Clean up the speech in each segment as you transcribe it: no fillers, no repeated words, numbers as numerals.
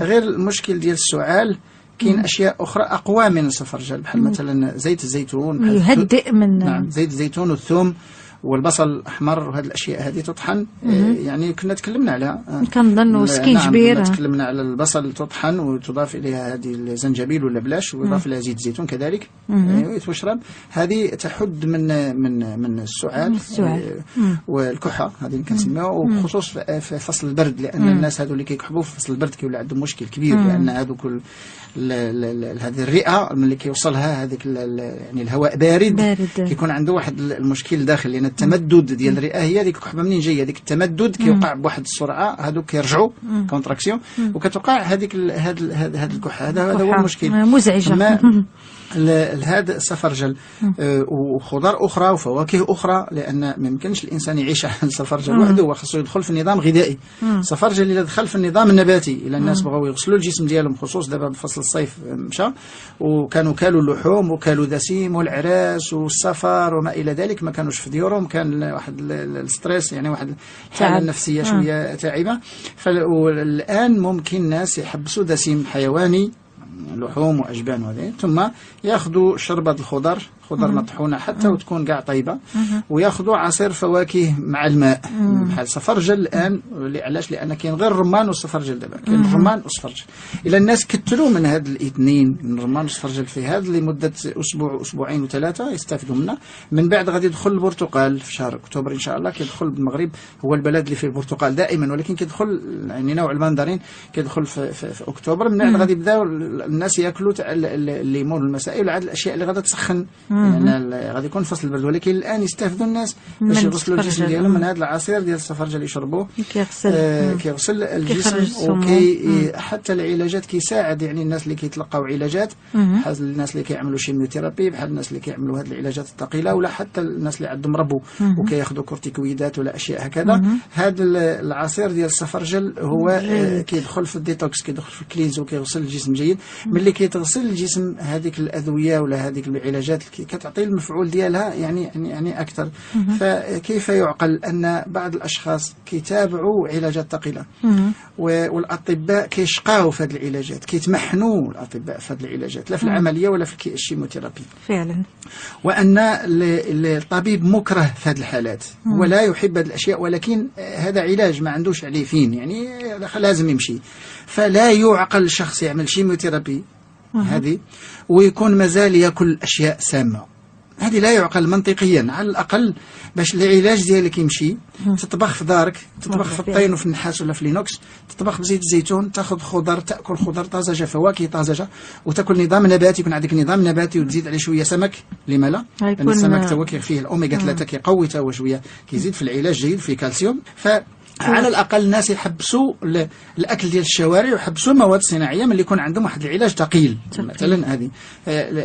غير المشكل ديال السعال كاين اشياء اخرى اقوى من الصفرجل، بحال مثلا زيت الزيتون، يهدئ من نعم زيت الزيتون والثوم والبصل الاحمر وهذه الاشياء هذه تطحن. يعني كنا تكلمنا عليها، كنظن سكين كبير. نعم تكلمنا على البصل تطحن وتضاف اليها هذه الزنجبيل ولا بلاش ويضاف لها زيت الزيتون كذلك وتشرب. هذه تحد من السعال والكحه هذه كنسميوها، وبخصوص في فصل البرد، لان الناس هذو اللي كيكحبوا في فصل البرد كيولي عندهم مشكل كبير، لان هذوك هذه الرئه ملي كيوصلها هذيك يعني الهواء بارد كيكون عنده واحد المشكل داخل، لان التمدد ديال الرئه هي هذيك الكحبه منين جايه، هذيك التمدد كيوقع بواحد السرعه، هذوك كيرجعوا كونتراكسيون وكتوقع هذيك هذا الكحه. هذا هو المشكل مزعجه. هذا الصفرجل وخضار اخرى وفواكه اخرى، لان ما يمكنش الانسان يعيش على الصفرجل وحده، وخاصو يدخل في النظام الغذائي. الصفرجل اذا دخل في النظام النباتي، الى الناس بغاو يغسلوا الجسم ديالهم، خصوص دابا بفصل الصيف مشى وكانوا كالوا اللحوم وكالوا دسيم والعراس والسفر وما الى ذلك، ما كانوش في ديورهم، كان واحد الستريس، يعني واحد الحاله النفسيه شويه تعبه. فالان ممكن الناس يحبسوا دسيم حيواني، لحوم واجبان وهذه، ثم ياخذوا شربة الخضر، خضر مطحونة حتى وتكون كاع طيبة، وياخذوا عصير فواكه مع الماء بحال الصفرجل الآن. علاش؟ لأن كاين غير الرمان والصفرجل دابا، كاين الرمان والصفرجل. إلا الناس كثروا من هاد الاثنين، من الرمان والصفرجل في هذا لمدة أسبوع أسبوعين وثلاثة يستافدوا منه. من بعد غادي يدخل البرتقال في شهر أكتوبر إن شاء الله، كيدخل بالمغرب، هو البلد اللي فيه البرتقال دائما، ولكن كيدخل يعني نوع المندرين كيدخل في أكتوبر. من بعد غادي يبداو الناس ياكلوا الليمون والمسائل وعاد الأشياء اللي غادي تسخن، يعني غادي يكون فصل البرد، ولكن الان يستافدوا الناس باش يغسلوا الجسم ديالهم من هذا العصير ديال الصفرجل يشربوه، كيغسل الجسم. وكي حتى العلاجات كيساعد، يعني الناس اللي كيتلقاو علاجات، بحال الناس اللي كيعملوا شيميوثيرابي، بحال الناس اللي كيعملوا هذه العلاجات الثقيله، ولا حتى الناس اللي عندهم ربو وكياخذوا كورتيكويدات ولا اشياء هكذا. هذا العصير ديال الصفرجل هو كيدخل في الديتوكس، كيدخل في الكلينز وكيغسل الجسم جيد. ملي كيتغسل الجسم هذيك الادويه ولا هذيك العلاجات كتعطي المفعول ديالها يعني اكثر. فكيف يعقل ان بعض الاشخاص كيتابعوا علاجات ثقيله والاطباء كيشقاو في هذه العلاجات، كيتمحنوا الاطباء في هذه العلاجات، لا في العمليه ولا في الشيموثيرابي فعلا، وان الطبيب مكره في هذه الحالات ولا يحب هذه الاشياء، ولكن هذا علاج ما عندوش عليه فين، يعني لازم يمشي. فلا يعقل شخص يعمل شيموثيرابي هذه ويكون مازال ياكل اشياء سامه، هذه لا يعقل منطقيا. على الاقل باش العلاج ديالك يمشي، تطبخ في دارك، تطبخ في الطين وفي النحاس ولا في لينوكس، تطبخ بزيت الزيتون، تاخذ خضر، تاكل خضر طازجه، فواكه طازجه، وتاكل نظام نباتي، يكون عندك نظام نباتي، وتزيد عليه شويه سمك. لما لا؟ لان السمك تو فيه الاوميغا 3 كيقوي تا هو شويه، كيزيد في العلاج جيد، فيه كالسيوم. على الأقل الناس يحبسوا الأكل ديال الشوارع ويحبسوا المواد الصناعية من يكون عندهم واحد العلاج ثقيل مثلا هذه.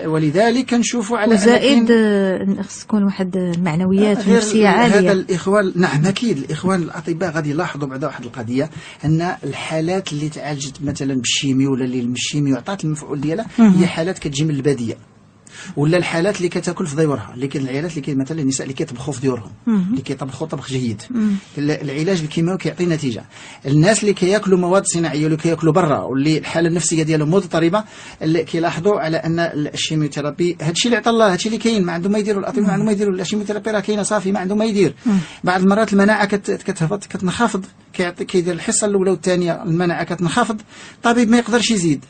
ولذلك كنشوفوا على زائد خص تكون واحد المعنويات نفسية عالية. هذا الإخوان، نعم أكيد الإخوان الأطباء غادي يلاحظوا بعد واحد القضية، أن الحالات اللي تعالجت مثلا بالشيمي ولا اللي الشيمي وعطات المفعول ديالها هي حالات كتجي من البادية، ولا الحالات اللي كتاكل في ديورها، لكن العائلات اللي مثلا النساء اللي كيطبخوا في ديورهم، اللي كيطبخوا طبخ جيد، العلاج الكيماوي كيعطي نتيجه. الناس اللي كياكلوا مواد صناعيه واللي كياكلوا برا واللي الحاله النفسيه ديالهم مضطربه، اللي كيلاحظوا على ان الشيميوثيرابي هادشي اللي عطى الله، هادشي اللي كاين، ما عندهم ما يديروا الاطباء، ما عندهم ما يديروا، الشيميوثيرابي راه كاينه صافي، ما عندهم ما يدير. بعض المرات المناعه كتهبط، كتنخفض، كيدير الحصه الاولى والثانيه المناعه كتنخفض، الطبيب ما يقدرش يزيد.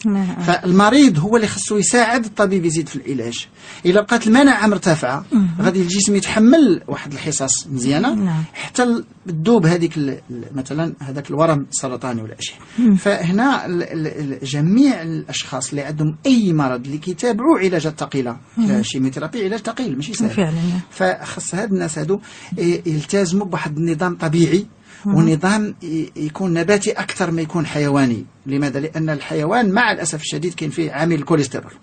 فالمريض هو اللي خصو يساعد الطبيب يزيد في العلاج. الا بقات المناعه مرتفعه غادي الجسم يتحمل واحد الحصص مزيانه حتى تذوب هذيك مثلا هذاك الورم السرطاني ولا شيء. فهنا جميع الاشخاص اللي عندهم اي مرض اللي كيتابعوا علاجات ثقيله، الشيميوثيرابي علاج ثقيل ماشي سهل، فخص هاد الناس هادو يلتزموا بواحد النظام طبيعي، ونظام يكون نباتي اكثر ما يكون حيواني. لماذا؟ لان الحيوان مع الاسف الشديد كاين فيه عامل الكوليسترول.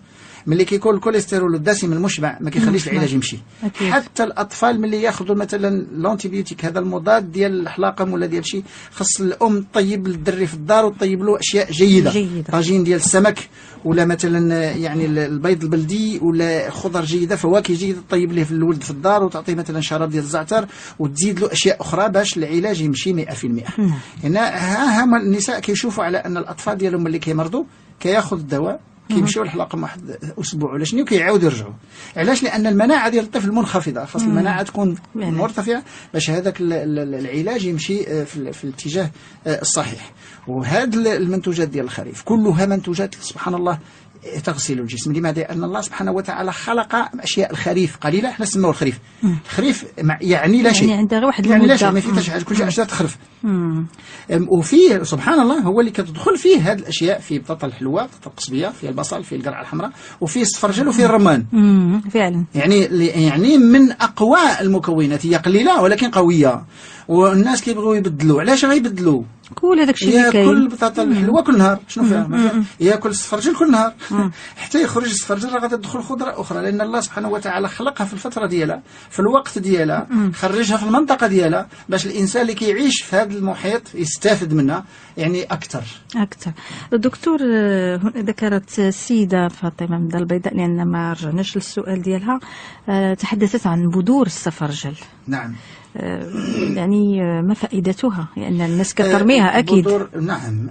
ملي كيكون الكوليسترول الدسم المشبع ما كيخليش العلاج يمشي. حتى الاطفال ملي ياخذوا مثلا لونتيبيوتيك هذا المضاد ديال الحلاقم ولا ديال شي، خص الام طيب للدري في الدار وطيب له اشياء جيده، طاجين ديال السمك ولا مثلا يعني البيض البلدي ولا خضر جيده، فواكه جيده، طيب ليه في الولد في الدار وتعطيه مثلا شراب ديال الزعتر وتزيد له اشياء اخرى باش العلاج يمشي 100%. هنا ها النساء كيشوفوا على ان الاطفال ديالهم اللي كيمرضوا كياخذ الدواء كيمشيو للحلاقه واحد اسبوع ولا شنو كيعاودوا يرجعوا. علاش؟ لان المناعه ديال الطفل منخفضه، خاص المناعه تكون مرتفعه باش هذاك العلاج يمشي في الاتجاه الصحيح. وهاد المنتوجات ديال الخريف كلها منتوجات سبحان الله تغسل الجسم. لماذا؟ لأن الله سبحانه وتعالى خلق أشياء الخريف قليلة، احنا نسموه الخريف. الخريف يعني لا شيء، يعني عنده واحد يعني لا شيء، ما فيه حاجة، كل شيء أشجار تخرف. وفيه سبحان الله هو اللي كتدخل فيه هذه الأشياء، في بطاطا الحلوة، بطاطا القصبية، في البصل، في القرعة الحمراء، وفيه الصفرجل، وفيه الرمان. فعلا يعني من أقوى المكونات، هي قليلة ولكن قوية. والناس كيبغوا يبدلوا. علاش غيبدلوا؟ كل هذاك الشيء اللي كاين، ياكل البطاطا الحلوه كل نهار، شنو فيها؟ ياكل الصفرجل كل نهار حتى يخرج الصفرجل راه غادي تدخل خضره اخرى، لان الله سبحانه وتعالى خلقها في الفتره ديالها، في الوقت ديالها، خرجها في المنطقه ديالها باش الانسان اللي كيعيش في هذا المحيط يستافد منها يعني اكثر. الدكتور ذكرت السيده فاطمه من البيضاء، لان ما رجعناش للسؤال ديالها، تحدثت عن بذور الصفرجل. نعم. يعني ما فائدتها؟ لأن الناس كترميها أكيد. نعم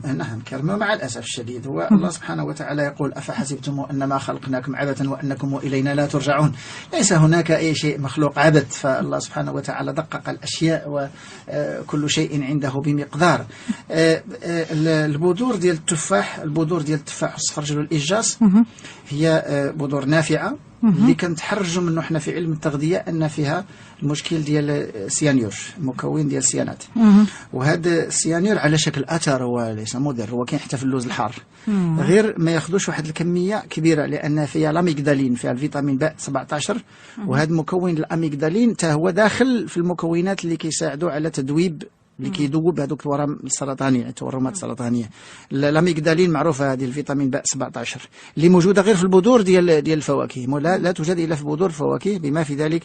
كرموا مع الأسف الشديد. هو الله سبحانه وتعالى يقول: أفحسبتم أنما خلقناكم عبثا وأنكم إلينا لا ترجعون. ليس هناك أي شيء مخلوق عبث، فالله سبحانه وتعالى دقق الأشياء وكل شيء عنده بمقدار. البذور ديال التفاح، البذور ديال التفاح والصفرجل والإجاص هي بذور نافعة اللي كنتحرجوا منه احنا في علم التغذية أن فيها المشكل ديال السيانيور، مكون ديال السيانات. وهذا السيانيور على شكل أثر، هو ليس مضر، هو كاين حتى في اللوز الحار، غير ما ياخذوش واحد الكمية كبيرة، لأن فيها الأميغدالين، فيها الفيتامين ب 17، وهذا مكون الأميغدالين تا هو داخل في المكونات اللي كيساعدوا على تذويب، اللي كيذوب هذوك الورم السرطانيه، التورمات السرطانيه. الاميغدالين معروفه، هذه الفيتامين ب 17 اللي موجوده غير في البذور ديال الفواكه، لا توجد الا في بذور الفواكه، بما في ذلك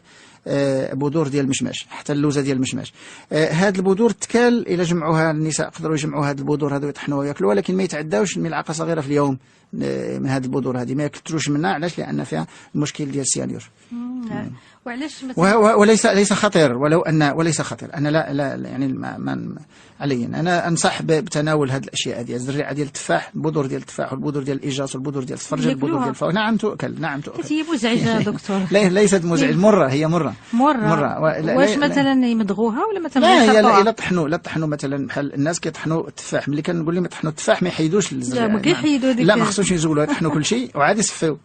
بذور ديال المشماش، حتى اللوزه ديال المشماش. هاد البذور تكال الى جمعوها النساء قدروا يجمعوا هاد البذور هذو يطحنوها وياكلوها، ولكن ما يتعداوش ملعقه صغيره في اليوم من هاد البذور هذه، ما يكثروش منها. علاش؟ لان فيها المشكل ديال السيانيور. وعلاش وليس خطير، وليس خطير. انا لا يعني ما علي، انا انصح بتناول هذه الاشياء هذه، الزريعه ديال التفاح، البذور ديال التفاح والبذور ديال الاجاص والبذور ديال الصفرجل والبذور ديال الفواكه. نعم تؤكل. هي مزعجه دكتور؟ ليست مزعجه، مرة هي مرة. واش مثلا يمضغوها ولا مثلا لا طحنوا مثلا بحال الناس كيطحنوا التفاح، ملي كنقول لهم يطحنوا التفاح ما يحيدوش الزريعه، لا ما كيحيدوا ديك، لا ما خصوش يزولوا، يطحنوا كل شيء وعاد يصفيو،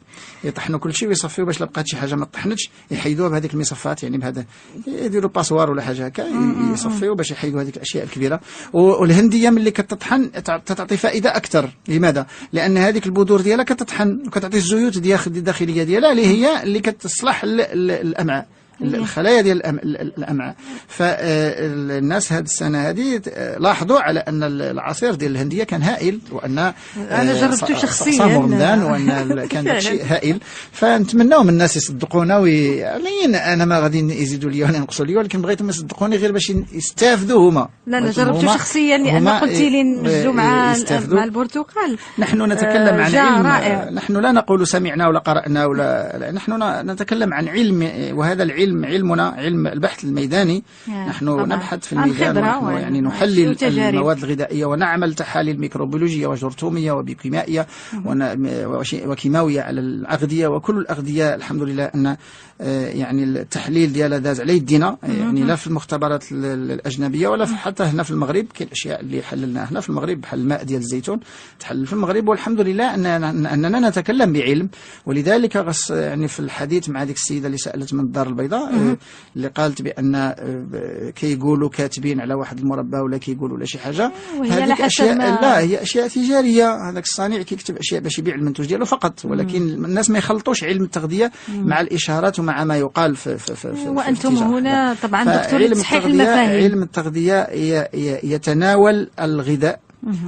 يطحنوا كل شيء ويصفيو باش لا بقات شي حاجه ما طحنتش يحيدوها بهذيك المصفات، يعني بهذا يديروا باسوار ولا حاجه هكا يصفيو باش يحيدوا هذيك الاشياء الكبيره. والهنديه ملي كتطحن تعطي فائده اكثر. لماذا؟ لان هذيك البذور ديالها كتطحن وكتعطي الزيوت الداخليه ديالها اللي كتصلح الامعاء، الخلايا ديال الامعاء. فالناس هذه السنه هذه لاحظوا على ان العصير ديال الهنديه كان هائل، وان انا جربته شخصيا صام رمضان، وان كان شيء هائل. فنتمناو من الناس يصدقونا انا ما غادي يزيدوا لي ولا ينقصوا لي، ولكن بغيتهم يصدقوني غير باش يستافدوا هما. لا انا جربته شخصيا، لان قلت لي نمزجوا مع البرتقال. نحن نتكلم عن علم، نحن لا نقول سمعنا ولا قرأنا ولا نحن نتكلم عن علم، وهذا العلم علمنا علم البحث الميداني. نحن نبحث في الميدان، ونحن يعني نحلل المواد الغذائية ونعمل تحاليل ميكروبيولوجية وجرثومية وبيوكيمائية وكيماوية على الأغذية، وكل الأغذية الحمد لله أن يعني التحليل ديالها داز على يدينا، يعني لا في المختبرات الأجنبية ولا حتى هنا في المغرب. كاين الأشياء اللي حللناها هنا في المغرب بحال الماء ديال الزيتون تحلل في المغرب، والحمد لله أننا نتكلم بعلم. ولذلك غص يعني في الحديث مع ديك السيدة اللي سألت من الدار البيضاء، اللي قالت بأن كيقولوا كاتبين على واحد المربى ولا كيقولوا ولا شي حاجة، هذيك أشياء لا هي أشياء تجارية. هذاك الصانع كيكتب أشياء باش يبيع المنتوج ديالو فقط، ولكن الناس ما يخلطوش علم التغذية مع الإشارات ومع ما يقال في وأنتم هنا طبعا دكتور تصحيح المفاهيم. علم التغذية يتناول الغذاء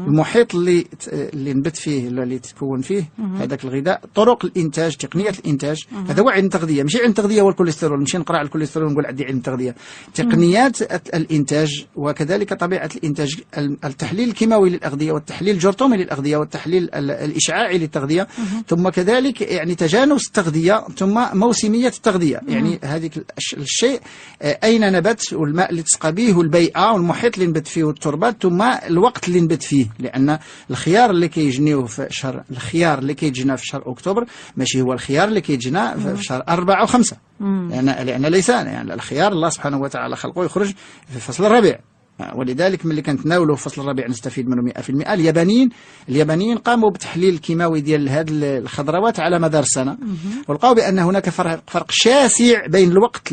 المحيط اللي نبت فيه ولا اللي يتكون فيه هذاك الغذاء، طرق الانتاج، تقنيه الانتاج. هذا هو علم التغذيه، ماشي علم التغذيه والكوليسترول نمشي نقرا على الكوليسترول ونقول عندي علم التغذيه. تقنيات الانتاج، وكذلك طبيعه الانتاج، التحليل الكيماوي للاغذيه والتحليل الجرثومي للاغذيه والتحليل الاشعاعي للتغذيه، ثم كذلك يعني تجانس التغذيه، ثم موسميه التغذيه. يعني هذيك الشيء اين نبت، والماء اللي تسقى به، والبيئه والمحيط اللي نبت فيه، والتربه، ثم الوقت اللي نبت فيه. لان الخيار اللي كيجنيوه في شهر، الخيار اللي كيتجنى في شهر اكتوبر ماشي هو الخيار اللي كيتجنى في شهر 4 و5. لان ليس يعني الخيار الله سبحانه وتعالى خلقه يخرج في فصل الربيع، ولذلك ملي كنتناولوا فصل الربيع نستفيد منه 100%. اليابانيين قاموا بتحليل الكيماوي ديال هذه الخضروات على مدار السنه، ولقاو بان هناك فرق شاسع بين الوقت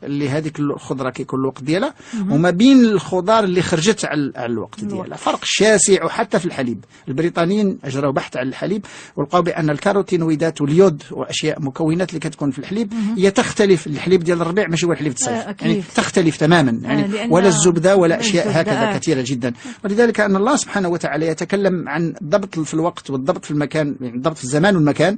اللي هذيك الخضره كيكون الوقت ديالها وما بين الخضار اللي خرجت على الوقت ديالها. فرق شاسع. وحتى في الحليب البريطانيين اجروا بحث على الحليب ولقاو بان الكاروتينويدات واليود واشياء مكونات اللي كتكون في الحليب هي تختلف. الحليب ديال الربيع ماشي هو الحليب الصيف، يعني تختلف تماما، يعني ولا الزبده ولا أشياء هكذا كثيرة جدا. ولذلك أن الله سبحانه وتعالى يتكلم عن الضبط في الوقت والضبط في المكان، يعني الضبط في الزمان والمكان،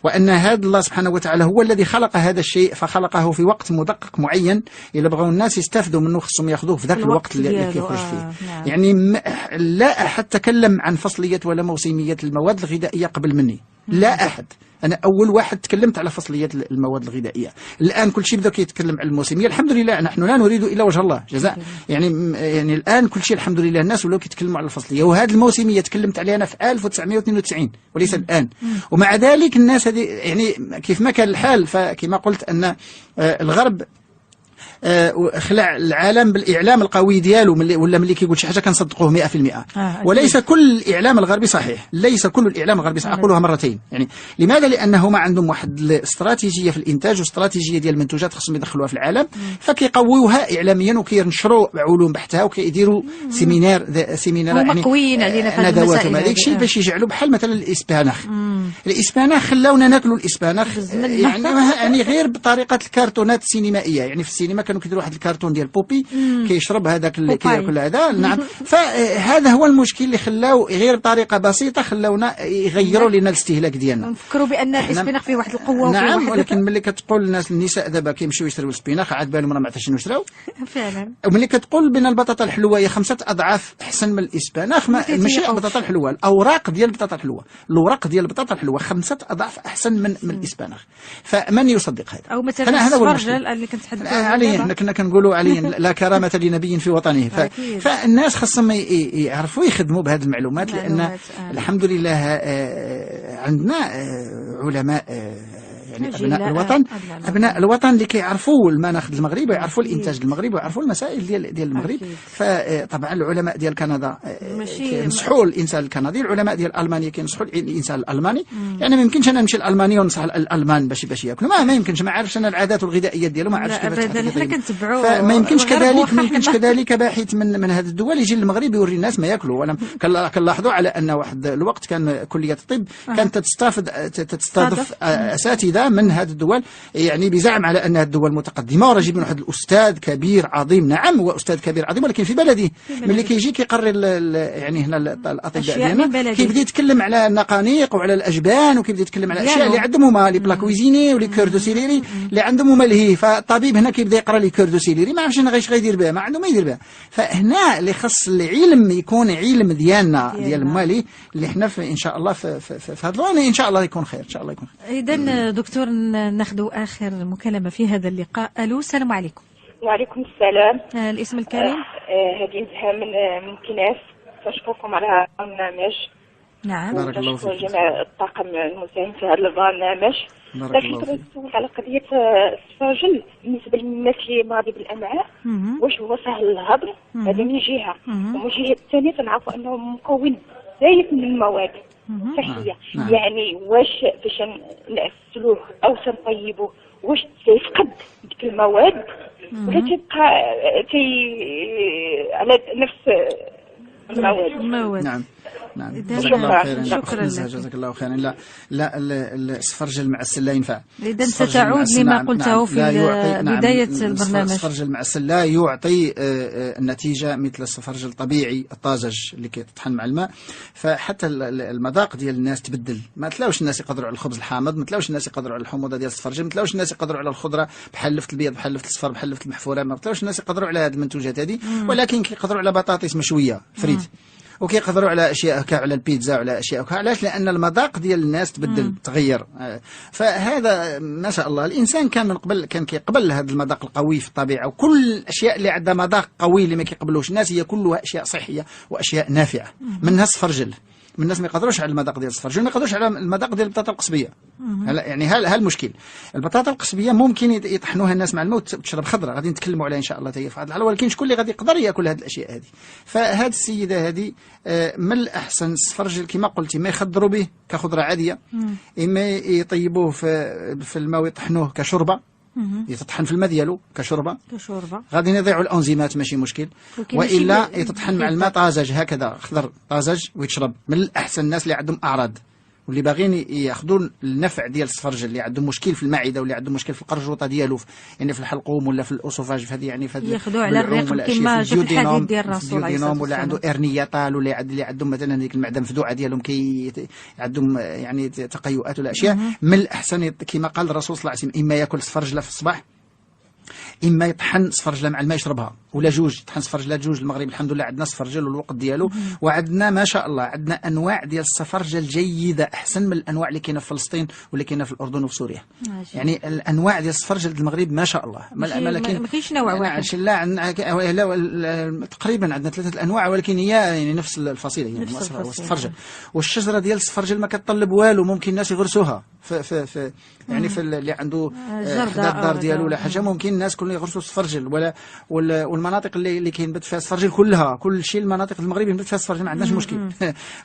وأن هذا الله سبحانه وتعالى هو الذي خلق هذا الشيء، فخلقه في وقت مدقق معين. إذا بغوا الناس يستفدوا منه خصهم ياخذوه في ذاك الوقت اللي يخرج فيه. يعني لا أحد تكلم عن فصلية ولا موسمية المواد الغذائية قبل مني، لا أحد. أنا أول واحد تكلمت على فصلية المواد الغذائية. الآن كل شيء بدأ يتكلم عن الموسمية، الحمد لله. نحن لا نريد إلا وجه الله جزاء. يعني الآن كل شيء الحمد لله الناس ولاو يتكلموا على الفصلية، وهذه الموسمية تكلمت عليها أنا في 1992 وليس الآن. ومع ذلك الناس هذه يعني كيف ما كان الحال، فكما قلت أن الغرب خلع العالم بالاعلام القوي ديالو، ولا ملي كيقول شي حاجه كنصدقوه 100%. وليس كل الاعلام الغربي صحيح، ليس كل الاعلام الغربي صحيح. اقولها مرتين. يعني لماذا؟ لانه ما عندهم واحد الاستراتيجيه في الانتاج واستراتيجيه ديال المنتوجات خصهم يدخلوها في العالم، فكيقويوها اعلاميا وكينشروا علوم بحثها وكيديروا سيمينار يعني مقويين علينا في ندوات وما داك الشيء باش يجعلوا بحال مثلا الاسبانخ. الاسبانخ خلاونا ناكلوا الاسبانخ يعني غير بطريقه الكرتونات السينمائيه. يعني في السينما كانوا كيديروا واحد الكرتون ديال بوبي كيشرب هذاك اللي كياكل هذا. نعم. فهذا هو المشكل اللي خلاو غير بطريقه بسيطه خلاونا يغيروا لنا الاستهلاك ديالنا. نفكروا بان الاسبانخ فيه واحد القوه. نعم. ولكن ملي كتقول النساء دابا كيمشيو يشريو الاسبانخ عاد بالهم راه ما عرفتش شنو شراو فعلا. وملي كتقول بان البطاطا الحلوه هي 5 أضعاف احسن من الاسبانخ، ماشي البطاطا الحلوه، الاوراق ديال البطاطا الحلوه، الورق ديال البطاطا الحلوه 5 أضعاف احسن من الاسبانخ. فمن يصدق هذا؟ او مثلا السفرجل اللي كنتحدثوا عليه. احنا كنا كنقولوا عليه لا كرامه لنبي في وطنه. فالناس خاصهم يعرفوا يخدموا بهذه المعلومات، لان الحمد لله عندنا علماء يعني أبناء الوطن اللي كيعرفوا المناخ المغربي ويعرفوا الإنتاج المغربي ويعرفوا المسائل ديال المغرب. فطبعا العلماء ديال كندا كينصحوا الإنسان الكندي، العلماء ديال ألمانيا كينصحوا الإنسان الألماني. يعني ما يمكنش أنا نمشي لألمانيا ونصح الألمان باش ياكلوا، ما يمكنش. ما عارفش أنا العادات والغذائيات ديالهم، ما عارفش كيفاش فما يمكنش كذلك باحث من هذه الدول يجي للمغرب يوري الناس ما ياكلوا. ولا كنلاحظوا على أن واحد الوقت كان كلية الطب كانت تستضيف أساتذة من هذه الدول، يعني بزعم على أنها الدول متقدمة، وراه جايبين واحد الأستاذ كبير عظيم. نعم هو أستاذ كبير عظيم، ولكن في بلده ملي كيجي كيقرر يعني هنا الأطباء ديالنا كيبدا يتكلم على النقانيق وعلى الأجبان، وكيبدا يتكلم على الأشياء اللي عندهم هما لي بلا كويزيني ولي كوردو سيليري اللي عندهم هما لهي. فالطبيب هنا كيبدا يقرا لي كوردو سيليري ما عرفش انا غيش غيدير بها، ما عنده ما يدير بها. فهنا اللي خص العلم يكون علم ديالنا ديال مالي اللي حنا ان شاء الله في هذا الوقت ان شاء الله يكون خير ان شاء الله يكون خير. اذا دكتور ناخذ اخر مكالمه في هذا اللقاء. الو السلام عليكم. وعليكم السلام. الاسم الكريم؟ هذه نزهه من كناس. تشكركم على البرنامج. نعم بارك الله فيك. جميع الطاقم المساهم في هذا البرنامج. لكن كنت نسول على قضيه السفرجل بالنسبه للناس اللي مرضى بالامعاء، واش هو سهل الهضم؟ هذا من جهه، ومن جهه الثانيه تنعرفوا انه مكون زايد من المواد صحيه. يعني واش باش نعسلوه او نطيبوه واش تيفقد ديك المواد ولا تيبقى على نفس المواد. نعم نعم. جزاك الله خيرا. لا السفرجل معسل لا ينفع. إذا ستعود لما قلته في بداية البرنامج. السفرجل المعسل لا يعطي النتيجة مثل السفرجل الطبيعي الطازج اللي كيطحن مع الماء. فحتى المذاق ديال الناس تبدل، ما تلاوش الناس يقدروا على الخبز الحامض، ما تلاوش الناس يقدروا على الحموضه ديال السفرجل، ما تلاوش الناس يقدروا على الخضره بحال لفت البيض بحال لفت الصفر بحال لفت المحفوره، ما تلاوش الناس يقدروا على هذه المنتوجات هذه، ولكن كيقدروا على بطاطس مشويه فريت، وكيقدروا على اشياء هكا، على البيتزا وعلى اشياء هكا. علاش؟ لان المذاق ديال الناس تبدل تغير. فهذا ما شاء الله الانسان كان من قبل كان كيقبل هذا المذاق القوي في الطبيعه، وكل الاشياء اللي عندها مذاق قوي اللي ما كيقبلوش الناس هي كلها اشياء صحيه واشياء نافعه، منها السفرجل. من الناس ما يقدروش على المذاق ديال السفرجل، ما يقدروش على المذاق ديال البطاطا القصبيه. يعني ها المشكل. البطاطا القصبيه ممكن يطحنوها الناس مع الماء وتشرب خضره، غادي نتكلموا عليها ان شاء الله في هذا الحلقه، ولكن شكون اللي غادي يقدر ياكل هذه الاشياء هذه؟ فهذه السيده هذه من الاحسن السفرجل كما قلتي ما يخضروا به كخضره عاديه، اما يطيبوه في الماء ويطحنوه كشوربه، يتطحن في الماء ديالو كشوربه غادي يضيعوا الانزيمات ماشي مشكل، والا يتطحن مع الماء طازج هكذا خضر طازج ويتشرب. من الاحسن الناس اللي عندهم اعراض واللي باغيين ياخذوا النفع ديال السفرجل، اللي عندهم مشكل في المعده واللي عندهم مشكل في القرجوطه ديالو، يعني في الحلقوم ولا في الاسوفاج، في هذه يعني في ياخذوا على الريق كما جاب الحديث ديال الرسول عليه الصلاه ولا عنده ارنيه طال، ولا اللي عندهم مثلا هذيك المعده مفدوعه ديالهم عندهم يعني تقيؤات ولا اشياء. من الاحسن كما قال الرسول صلى الله عليه وسلم اما ياكل سفرجله في الصباح، اما يطحن سفرجله مع الماء يشربها، ولا جوج طحن سفرجله جوج. المغرب الحمد لله عندنا سفرجل والوقت ديالو، وعندنا ما شاء الله عندنا انواع ديال السفرجل جيده احسن من الانواع اللي كاينه في فلسطين واللي كاينه في الاردن وفي سوريا. يعني الانواع ديال السفرجل المغرب ما شاء الله ما كاينش نوع واحد، لا تقريبا عندنا 3 انواع، ولكن هي يعني نفس الفصيله، يعني السفرجل. والشجره ديال السفرجل ما كتطلب والو، ممكن الناس يغرسوها في يعني في اللي عنده حدا الدار ديالو ولا حاجه، ممكن الناس كلهم يغرسوا السفرجل. والمناطق اللي كينبت فيها السفرجل كلها، كل شيء المناطق المغرب ينبت فيها السفرجل ما عندناش مشكل.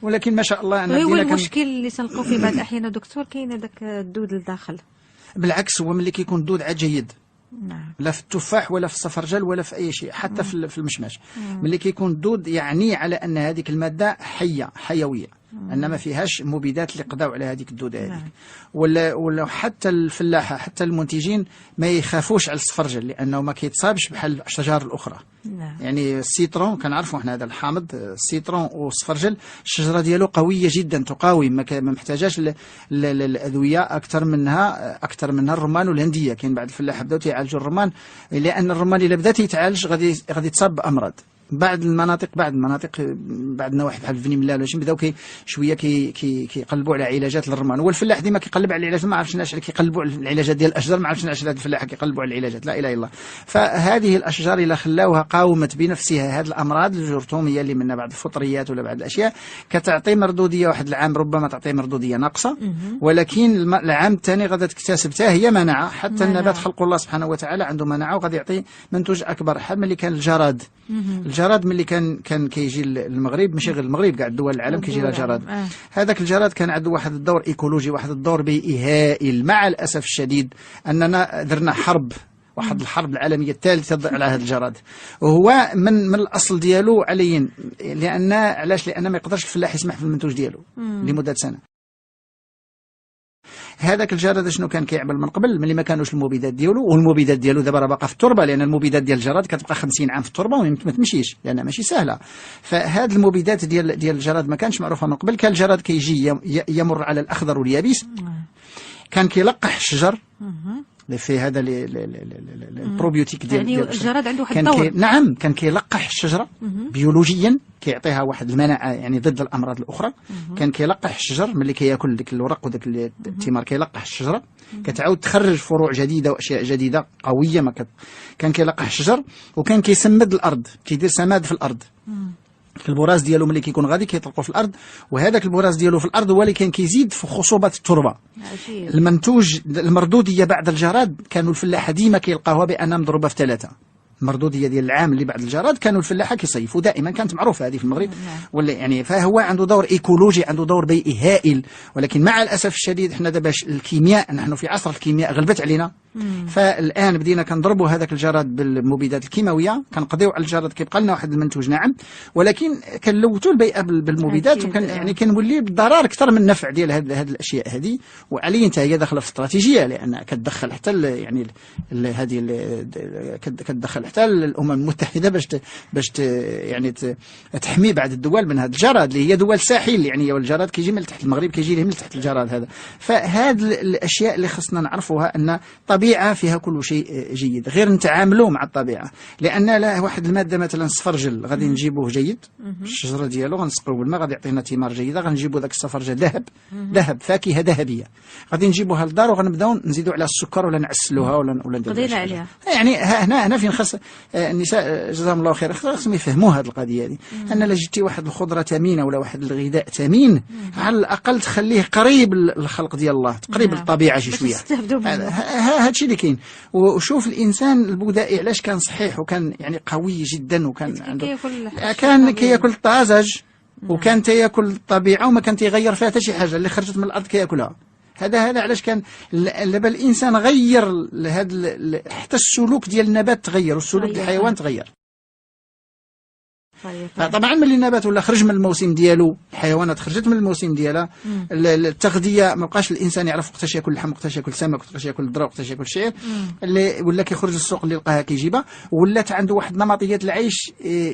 ولكن ما شاء الله انا هو المشكل اللي تلقاو فيه بعض الاحيان دكتور كاين داك الدود لداخل. بالعكس هو ملي كيكون الدود عاد جيد، نعم، لا في التفاح ولا في السفرجل ولا في اي شيء، حتى في المشماش. ملي كيكون الدود يعني على ان هذيك الماده حيويه، ان ما فيهاش مبيدات اللي قضاو على هذيك الدوده هذيك. ولا حتى الفلاحه حتى المنتجين ما يخافوش على السفرجل لانه ما كيتصابش بحال الاشجار الاخرى. يعني السيترون كنعرفوا احنا هذا الحامض، السيترون والسفرجل الشجره ديالو قويه جدا، تقاوم، ما محتاجاش الادويه اكثر منها الرمان والهنديه. كاين بعض الفلاحه بداو تيعالجوا الرمان، لان الرمان الا بدا تيتعالج غادي تصاب بامراض. بعض المناطق بعض النواحي بحال فني ملال ولا شي بداو شويه كيقلبوا على علاجات للرمان. والفلاح ديما كيقلب على العلاجات، ما عرفتش علاش كيقلبوا على العلاجات ديال الاشجار، ما عرفتش علاش هاد الفلاحه كيقلبوا على العلاجات، لا اله الا الله. فهذه الاشجار الا خلاوها قاومت بنفسها هذه الامراض الجرثوميه اللي منها بعض الفطريات ولا بعض الاشياء، كتعطي مردوديه واحد العام، ربما تعطي مردوديه ناقصه، ولكن العام الثاني غادا تكتسب حتى هي مناعه. حتى النبات خلق الله سبحانه وتعالى عنده مناعه وغادي يعطي منتوج اكبر. بحال ملي كان الجراد ملي كان كيجي المغرب، ماشي غير المغرب، كاع دول العالم كيجي لها جراد. هذاك الجراد كان عنده واحد الدور ايكولوجي، واحد الدور بيئي هائل. مع الاسف الشديد اننا درنا واحد الحرب العالميه الثالثه على هذا الجراد، وهو من الاصل ديالو عليا. علاش؟ لان ما يقدرش الفلاح يسمح في المنتوج ديالو لمده سنه. هذاك الجراد شنو كان كيعمل من قبل؟ ملي ما كانوش المبيدات ديالو، والمبيدات ديالو دابا راه باقا في التربه، لان المبيدات ديال الجراد كتبقى 50 عام في التربه وما تمشيش لانها ماشي سهله. فهاد المبيدات ديال الجراد ما كانش معروفه من قبل. كان الجراد كيجي يمر على الاخضر واليابس، كان كيلقح الشجر في هذا البروبيوتيك ديال يعني الجراد عنده واحد الدور. نعم، كان كيلقح الشجره بيولوجيا، كيعطيها واحد المناعه يعني ضد الامراض الاخرى. كان كيلقح الشجر ملي كياكل ديك الورق وداك الثمار، كيلقح الشجره كتعاود تخرج فروع جديده واشياء جديده قويه. كان كيلقح الشجر، وكان كيسمد الارض، كيدير سماد في الارض. البراز ديالو ملي كيكون غادي كيطلقوا في الارض، وهذاك البراز ديالو في الارض هو اللي كان كيزيد في خصوبه التربه. المنتوج المردوديه بعد الجراد كانوا الفلاحه ديما كيلقاوها بانها مضروبه في 3. المردوديه ديال العام اللي بعد الجراد كانوا الفلاحه كيصيفوا دائما، كانت معروفه هذه في المغرب ولا يعني. فهو عنده دور ايكولوجي، عنده دور بيئي هائل. ولكن مع الاسف الشديد احنا دابا الكيمياء، نحن في عصر الكيمياء غلبت علينا، فالان بدينا كنضربوا هذاك الجراد بالمبيدات الكيماويه، كنقضيو على الجراد كيبقى لنا واحد المنتوج ناعم، ولكن كنلوثوا البيئه بالمبيدات، وكان يعني كنولي بالضرر اكثر من النفع ديال هذه الاشياء هذه. وعلي انت هي داخله في استراتيجيه، لان كتدخل حتى يعني هذه كتدخل حتى الامم المتحده باش يعني تحمي بعض الدول من هذا الجراد اللي هي دول ساحل، يعني والجراد كيجي من تحت المغرب، كيجي من تحت الجراد هذا. فهاد الاشياء اللي خصنا نعرفوها، ان الطبيعه فيها كل شيء جيد، غير نتعاملوا مع الطبيعه. لان لا واحد الماده مثلا السفرجل غادي نجيبوه جيد، الشجره ديالو غنسقيوه بالماء غادي يعطينا ثمار جيده، غنجيبوا ذاك السفرجل ذهب فاكهه ذهبيه، غادي نجيبوها للدار وغنبداو نزيدوا عليها السكر ولا نعسلوها ولا نديروا عليها. يعني هنا فين خاص النساء جزاهم الله خير خصهم يفهموا هذه القضيه هذه، ان لا جبتي واحد الخضره ثمينه ولا واحد الغذاء ثمين، على الاقل تخليه قريب للخلق ديال الله، قريب للطبيعه شي شويه. هذا الشيء اللي كاين. وشوف الانسان البدائي علاش كان صحيح وكان يعني قوي جدا، وكان عنده كان كياكل الطازج، وكان تياكل الطبيعه وما كان تيغير فيها حتى شي حاجه اللي خرجت من الارض كياكلها. هذا علاش كان دابا الانسان غير هذا حتى السلوك ديال النبات تغير، والسلوك ديال الحيوان تغير. طبعا ملي النبات ولا خرج من الموسم ديالو، الحيوانات خرجت من الموسم ديالها، التغذيه ما بقاش الانسان يعرف وقتاش ياكل اللحم، وقتاش ياكل السمك، وقتاش ياكل الذره، وقتاش ياكل الشعير، اللي ولا كيخرج للسوق اللي يلقاها كيجيبها، ولات عنده واحد نمطيات العيش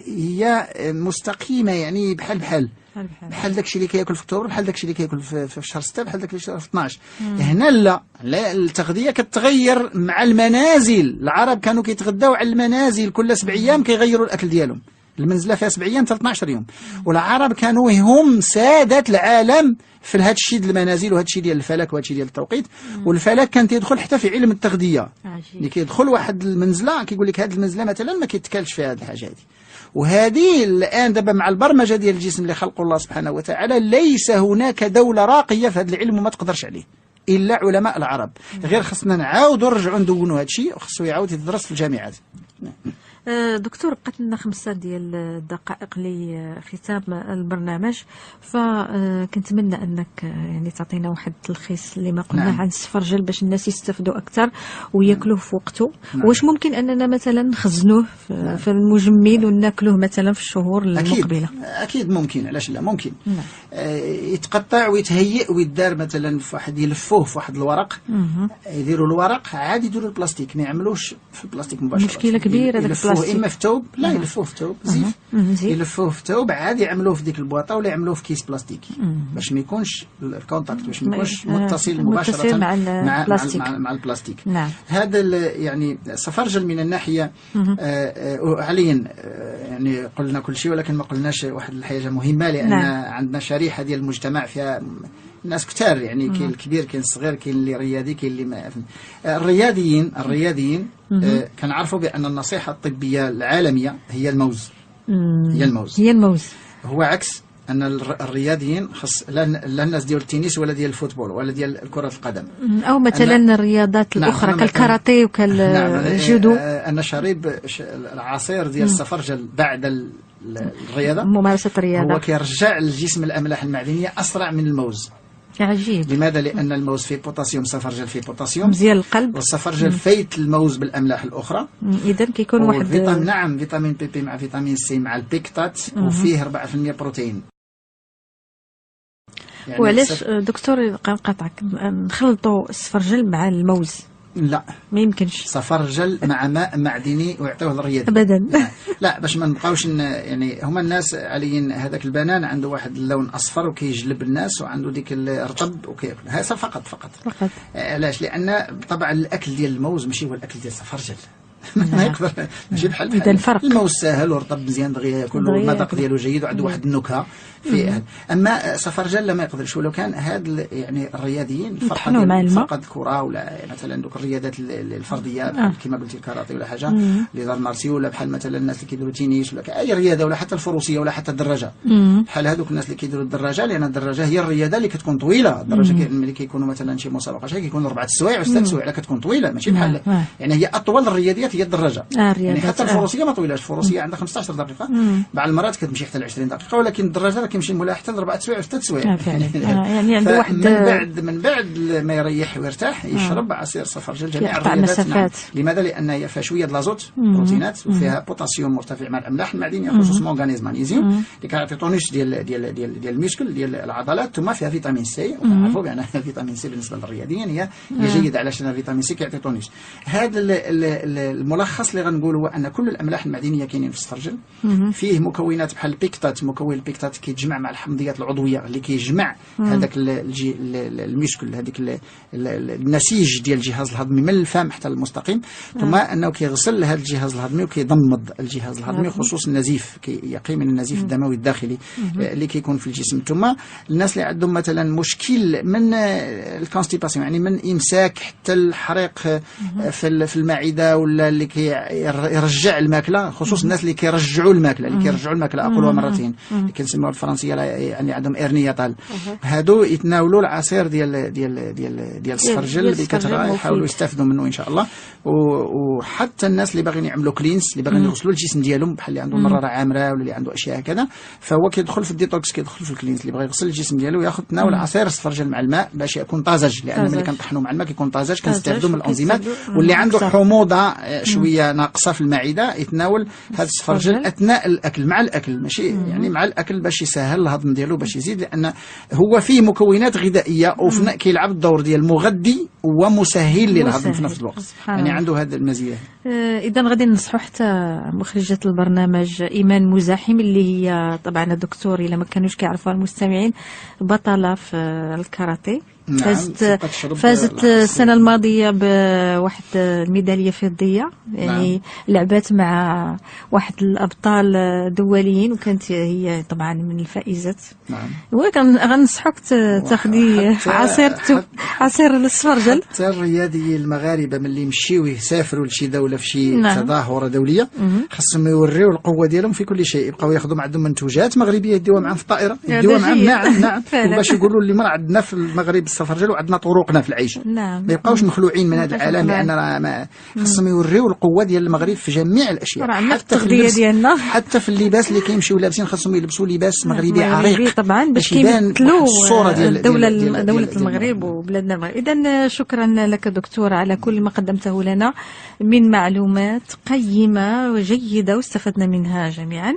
هي مستقيمه، يعني بحال داكشي اللي كياكل في اكتوبر، بحال داكشي اللي كياكل في شهر 6، بحال داكشي اللي في 12. هنا لا التغذيه كتغير مع المنازل. العرب كانوا كيتغداو على المنازل، كل 7 ايام كيغيروا الاكل ديالهم، المنزله فيها 7 ايام حتى 12 يوم. والعرب كانوا هم سادات العالم في هذا الشيء ديال المنازل، وهذا الشيء ديال الفلك، وهذا الشيء ديال التوقيت. والفلك كان تيدخل حتى في علم التغذيه، اللي كيدخل واحد المنزله كيقول لك هذه المنزله مثلا ما كيتكالش فيها هذه الحاجه هذه. وهذه الان دابا مع البرمجه ديال الجسم اللي خلقه الله سبحانه وتعالى، ليس هناك دوله راقيه في هذا العلم وما تقدرش عليه الا علماء العرب. غير خصنا نعاودوا نرجعوا ندونوا هذا الشيء، وخصو يعاود يدرس في الجامعات. دكتور، بقات لنا 5 ديال الدقائق لختام البرنامج، فكنتمنى انك يعني تعطينا واحد التلخيص اللي ما قلناه عن السفرجل باش الناس يستفدوا اكثر وياكلوه في وقته. واش ممكن اننا مثلا نخزنوه في المجمد وناكلوه مثلا في الشهور المقبله؟ اكيد ممكن، علاش لا ممكن. يتقطع ويتهيئ ويدار مثلا في واحد، يلفوه في واحد الورق، يديروا الورق عادي، يديروا البلاستيك، ما يعملوش في البلاستيك مباشره. مشكله كبيره هذاك البلاستيك. اما في ثوب، لا يلفوه في ثوب زيف، يلفوه في ثوب عادي، يعملوه في ديك البواطه ولا يعملوه في كيس بلاستيكي باش ما يكونش الكونتاكت، باش ما يكونش متصل مباشره مع البلاستيك. نعم. هذا يعني السفرجل من الناحيه حاليا يعني قلنا كل شيء، ولكن ما قلناش واحد الحاجه مهمه، لان عندنا شريحه ديال المجتمع فيها ناس كتار، يعني كاين الكبير كاين الصغير، كاين اللي رياضي كاين اللي ما. الرياضيين كنعرفوا بان النصيحه الطبيه العالميه هي الموز. هي الموز. هو عكس ان الرياضيين خص لا الناس ديال التنس ولا ديال الفوتبول ولا ديال كره القدم، او مثلا الرياضات الاخرى كالكاراتيه وكالجودو. ان شريب العصير ديال السفرجل بعد الرياضه، ممارسه الرياضه، هو كيرجع للجسم الاملاح المعدنيه اسرع من الموز. عجيب. لماذا؟ لان الموز فيه بوتاسيوم، السفرجل فيه بوتاسيوم، مزيان القلب، والسفرجل فايت الموز بالاملاح الاخرى. اذا كيكون واحد فيتامين بي مع فيتامين سي مع البيكتات، وفيه 4% بروتين. يعني وعلاش دكتور نقاطعك، نخلطوا السفرجل مع الموز؟ لا ما يمكنش. سفرجل مع ماء معدني ويعطيوه الرياضي ابدا. لا باش ما نبقاوش يعني هما الناس عليين هذاك البنان عنده واحد اللون اصفر وكيجلب الناس، وعنده ديك الرطب وكياكل هذا فقط. علاش؟ لان طبعا الاكل ديال الموز ماشي هو الاكل ديال السفرجل. ما يقدر ماشي بحال الموز ساهل ورطب مزيان دغيا ياكل، والمذاق ديالو جيد وعنده واحد النكهه فيه. اما سفرجل ما يقدرش، ولو كان هاد يعني الرياضيين فرقه الكره ولا مثلا دوك الرياضات الفرديه كما قلتي الكاراتيه ولا حاجه اللي دار مارسي، ولا بحال مثلا الناس اللي كيديروا تنس ولا اي رياضه، ولا حتى الفروسيه ولا حتى الدراجه، بحال هذوك الناس اللي كيديروا الدراجه، لان الدراجه هي الرياضه اللي كتكون طويله. الدراجه ملي كيكونوا مثلا شي مسابقه كيكونوا 4 سوايع و6 سوايع، كتكون طويله ماشي بحال يعني هي اطول الرياضيات الرياضات هي الدراجه. يعني حتى الفروسيه ما طويلاش، الفروسيه عندها 15 دقيقه، بعض المرات كتمشي حتى ل 20 دقيقه، ولكن الدراجه كيمشي مولاها حتى ل 4 سوايع 6 سوايع. يعني عنده واحد من بعد ما يريح ويرتاح يشرب عصير السفرجل جميع الرياضات. لماذا؟ لان هي فيها شويه الازوت بروتينات، وفيها بوتاسيوم مرتفع مع الاملاح المعدنيه، خصوصا مغنيز مغنيسيوم اللي كيعطي طونوس ديال الميسكل ديال العضلات. ثم فيها فيتامين سي، وكنعرفوا بان فيتامين سي بالنسبه للرياضيين هي جيده، علاش الفيتامين سي كيعطي طونوس. هذا الملخص اللي غنقول هو ان كل الاملاح المعدنيه كاينين في السفرجل. فيه مكونات بحال البيكتات، مكون البيكتات كيتجمع مع الحمضيات العضويه اللي كيجمع هذاك الميسكل، هذيك النسيج ديال الجهاز الهضمي من الفم حتى المستقيم. ثم انه كيغسل هذا الجهاز الهضمي وكيضمد الجهاز الهضمي، خصوص النزيف، كيقي من النزيف الدموي الداخلي اللي كيكون في الجسم. ثم الناس اللي عندهم مثلا مشكل من الكونستيباسيون، يعني من امساك حتى الحريق في المعده، ولا اللي كيرجع الماكله، خصوص الناس اللي كيرجعوا الماكله اقولها مرتين، اللي كنسميوها بالفرنسيه يعني عندهم ارنياطال، هادو يتناولوا العصير ديال السفرجل بكثره، يحاولوا يستافدوا منه ان شاء الله. وحتى الناس اللي باغيين يعملوا كلينس، اللي باغيين يغسلوا الجسم ديالهم، بحال اللي عنده مراره عامره ولا اللي عنده اشياء هكذا، فهو كيدخل في الديتوكس، كيدخل في الكلينس. اللي بغى يغسل الجسم ديالو ياخذ تناول عصير السفرجل مع الماء باش يكون طازج، لان ملي كنطحنوا مع الماء كيكون طازج، كنستافدوا من الانزيمات. واللي عنده حموضه شويه ناقصه في المعده يتناول هذا السفرجل اثناء الاكل، مع الاكل، ماشي يعني مع الاكل، باش يسهل الهضم ديالو، باش يزيد، لان هو فيه مكونات غذائيه وفي كيلعب الدور ديال مغذي ومسهل للهضم في نفس الوقت. يعني عنده هذه المزيه. اذا غادي ننصحوا حتى مخرجه البرنامج ايمان مزاحم، اللي هي طبعا الدكتور الا ما كانوش كيعرفوها المستمعين، بطله في الكاراتيه. فازت السنة الماضية بواحد الميدالية فضية، يعني لعبات مع واحد الأبطال دوليين، وكانت هي طبعا من الفائزات. وغنصحك تاخدي عصير السفرجل. حتى الرياضيين المغاربة ملي يمشيو يسافروا لشي دولة في شي تظاهرة دولية، خاصهم يوريو القوة ديالهم في كل شيء، يبقاو ياخذوا عندهم منتوجات مغربية يديوها معهم في الطائرة، يديوها معهم. نعم وباش يقولوا اللي مرة عندنا في المغرب السفرجل وعندنا طرقنا في العيش. ما يبقاوش مخلوعين من هذا العالم، لان خاصهم يوريو القوه ديال المغرب في جميع الاشياء، حتى في اللبس ديالنا، حتى في اللباس اللي كيمشيو لابسين خاصهم يلبسوا لباس مغربي عريق طبعا، باش كيمثلوا الصوره ديال دوله المغرب وبلادنا المغرب. اذا شكرا لك دكتور على كل ما قدمته لنا من معلومات قيمه وجيده واستفدنا منها جميعا.